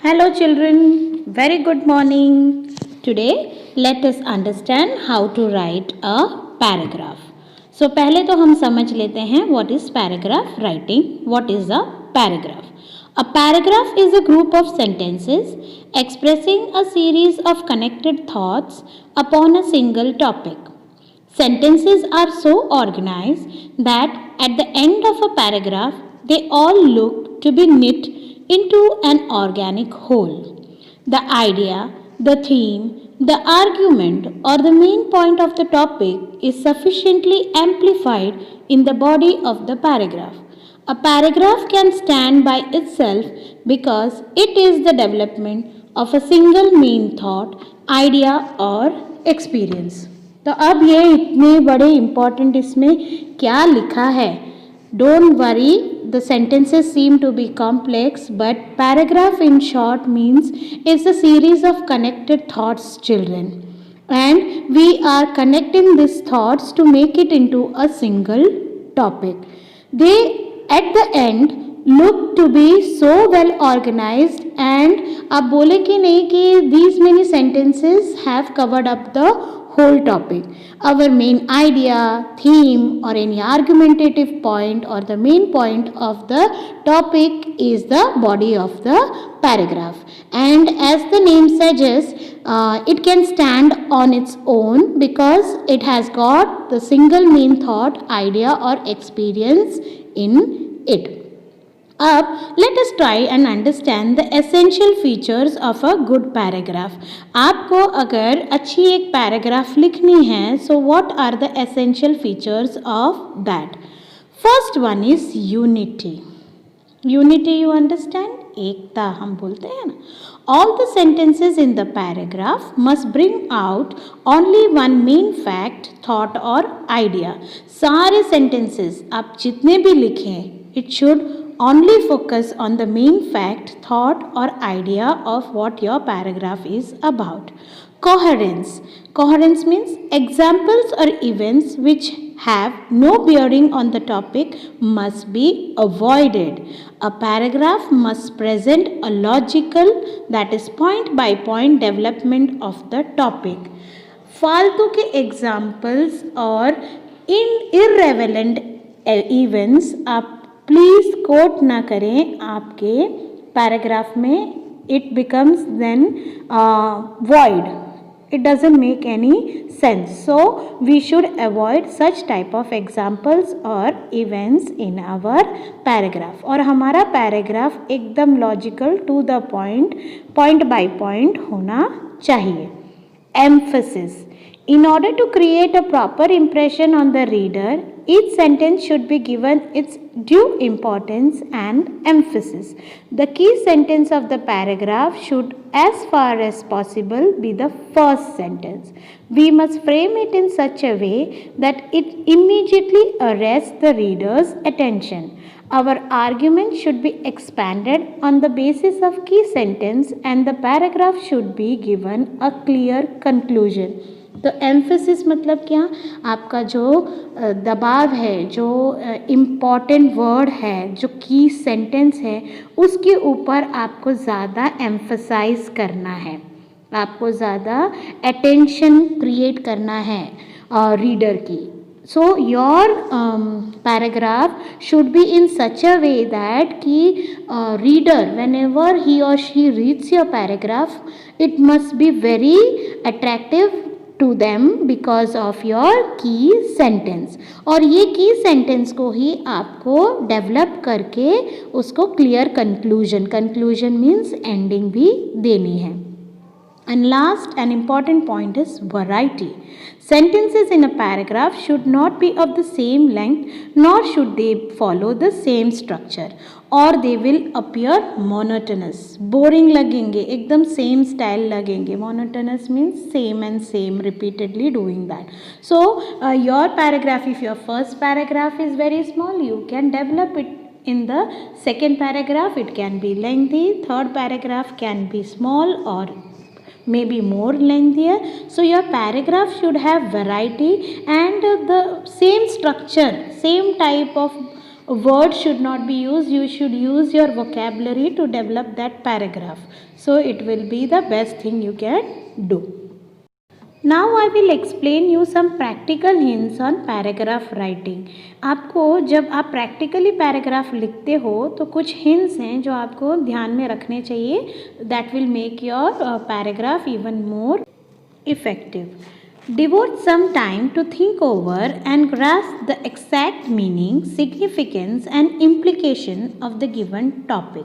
Hello, children. Very good morning. Today, let us understand how to write a paragraph. So, पहले तो हम समझ लेते हैं what is paragraph writing. What is a paragraph? A paragraph is a group of sentences expressing a series of connected thoughts upon a single topic. Sentences are so organized that at the end of a paragraph, they all look to be knit into an organic whole. The idea, the theme, the argument, or the main point of the topic is sufficiently amplified in the body of the paragraph. A paragraph can stand by itself because it is the development of a single main thought, idea, or experience. तो अब ये इतने बड़े important इसमें क्या लिखा है. Don't worry, the sentences seem to be complex, but paragraph in short means it's a series of connected thoughts, children, and we are connecting these thoughts to make it into a single topic. They at the end look to be so well organized, and आप बोले कि नहीं कि these many sentences have covered up the whole topic. Our main idea, theme, or any argumentative point or the main point of the topic is the body of the paragraph. And as the name suggests, it can stand on its own because it has got the single main thought, idea, or experience in it. अब let us try and understand the essential features of a good paragraph. आपको अगर अच्छी एक paragraph लिखनी है, so what are the essential features of that? First one is unity. Unity you understand, एकता हम बोलते हैं ना. All the sentences in the paragraph must bring out only one main fact, thought और आइडिया. सारे sentences आप जितने भी लिखें, it should only focus on the main fact, thought or idea of what your paragraph is about. Coherence. Coherence means examples or events which have no bearing on the topic must be avoided. A paragraph must present a logical, that is point by point development of the topic. फालतू के examples और irrelevant events आप please quote ना करें आपके paragraph में. It becomes then void. It doesn't make any sense. So we should avoid such type of examples or events in our paragraph. और हमारा पैराग्राफ एकदम logical, to the point, point by point होना चाहिए. Emphasis. In order to create a proper impression on the reader, each sentence should be given its due importance and emphasis. The key sentence of the paragraph should, as far as possible, be the first sentence. We must frame it in such a way that it immediately arrests the reader's attention. Our argument should be expanded on the basis of key sentence, and the paragraph should be given a clear conclusion. तो emphasis मतलब क्या? आपका जो दबाव है, जो important word है, जो की सेंटेंस है, उसके ऊपर आपको ज़्यादा एम्फसाइज करना है, आपको ज़्यादा अटेंशन क्रिएट करना है रीडर की. So your paragraph should be in such a way that कि reader, whenever he or she reads your paragraph, it must be very attractive to them because of your key sentence. और ये key sentence को ही आपको develop करके उसको clear conclusion means ending भी देनी है. And last, an important point is variety. Sentences in a paragraph should not be of the same length, nor should they follow the same structure, or they will appear monotonous. Boring लगेंगे, एकदम same style लगेंगे. Monotonous means same and same, repeatedly doing that. So your paragraph, if your first paragraph is very small, you can develop it in the second paragraph. It can be lengthy. Third paragraph can be small or maybe more lengthier. So your paragraph should have variety and the same structure, same type of words should not be used. You should use your vocabulary to develop that paragraph. So it will be the best thing you can do. Now I will explain you some practical hints on paragraph writing. आपको जब आप practically paragraph लिखते हो तो कुछ hints हैं जो आपको ध्यान में रखने चाहिए. That will make your paragraph even more effective. Devote some time to think over and grasp the exact meaning, significance and implication of the given topic.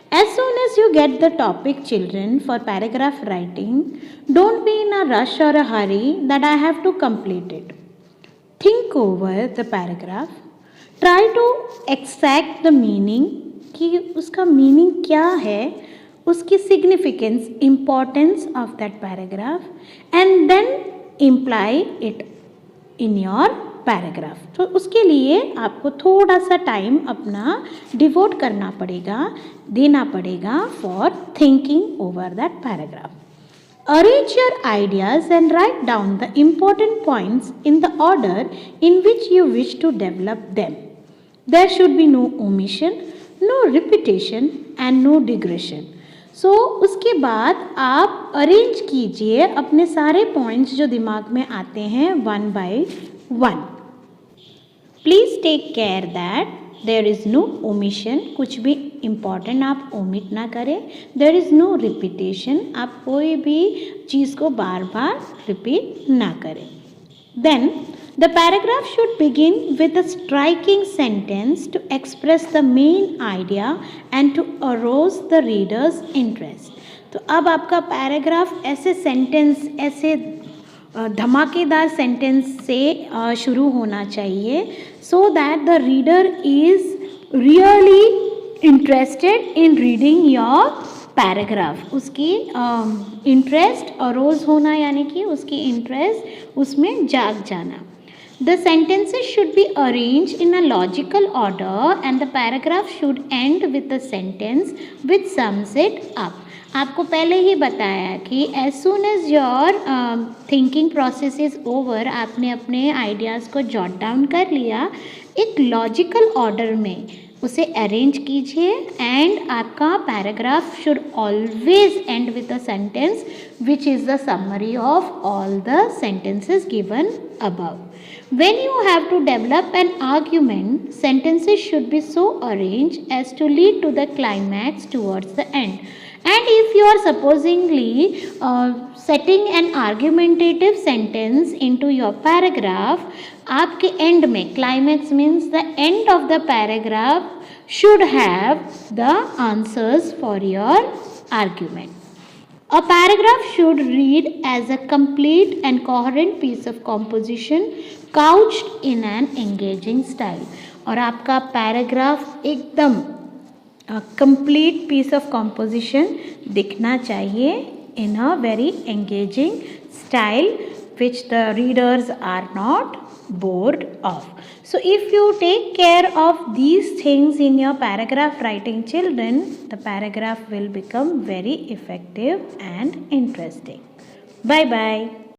As soon as you get the topic, children, for paragraph writing, don't be in a rush or a hurry that I have to complete it. Think over the paragraph. Try to extract the meaning कि उसका meaning क्या है, उसकी significance, importance of that paragraph, and then imply it in your paragraph. तो उसके लिए आपको थोड़ा सा टाइम अपना डिवोट करना पड़ेगा, देना पड़ेगा for thinking over that paragraph. Arrange your ideas and write down the important points in the order in which you wish to develop them. There should be no omission, no repetition and no digression. So उसके बाद आप arrange कीजिए अपने सारे points जो दिमाग में आते हैं one by one. Please take care that there is no omission, कुछ भी इम्पॉर्टेंट आप ओमिट ना करें. देयर इज़ नो रिपीटेशन, आप कोई भी चीज़ को बार बार रिपीट ना करें. Then the paragraph should begin with a striking sentence to express the main idea and to arouse the readers interest. तो अब आपका पैराग्राफ ऐसे सेंटेंस, ऐसे धमाकेदार सेंटेंस से शुरू होना चाहिए so that the reader is really interested in reading your paragraph. उसकी इंटरेस्ट अरोज होना यानी कि उसकी इंटरेस्ट उसमें जाग जाना. The sentences should be arranged in a logical order and the paragraph should end with a sentence which sums it up. आपको पहले ही बताया कि as soon as your thinking process is over, आपने अपने आइडियाज़ को जॉट डाउन कर लिया, एक लॉजिकल ऑर्डर में उसे अरेंज कीजिए एंड आपका paragraph should always and with a sentence which is the summary of all the sentences given above. When you have to develop an argument, sentences should be so arranged as to lead to the climax towards the end. And if you are supposingly setting an argumentative sentence into your paragraph, आपके end में climax means the end of the paragraph should have the answers for your argument. A paragraph should read as a complete and coherent piece of composition couched in an engaging style. और आपका paragraph एकदम complete piece of composition दिखना चाहिए in a very engaging style which the readers are not bored of. So if you take care of these things in your paragraph writing, children, the paragraph will become very effective and interesting. Bye bye.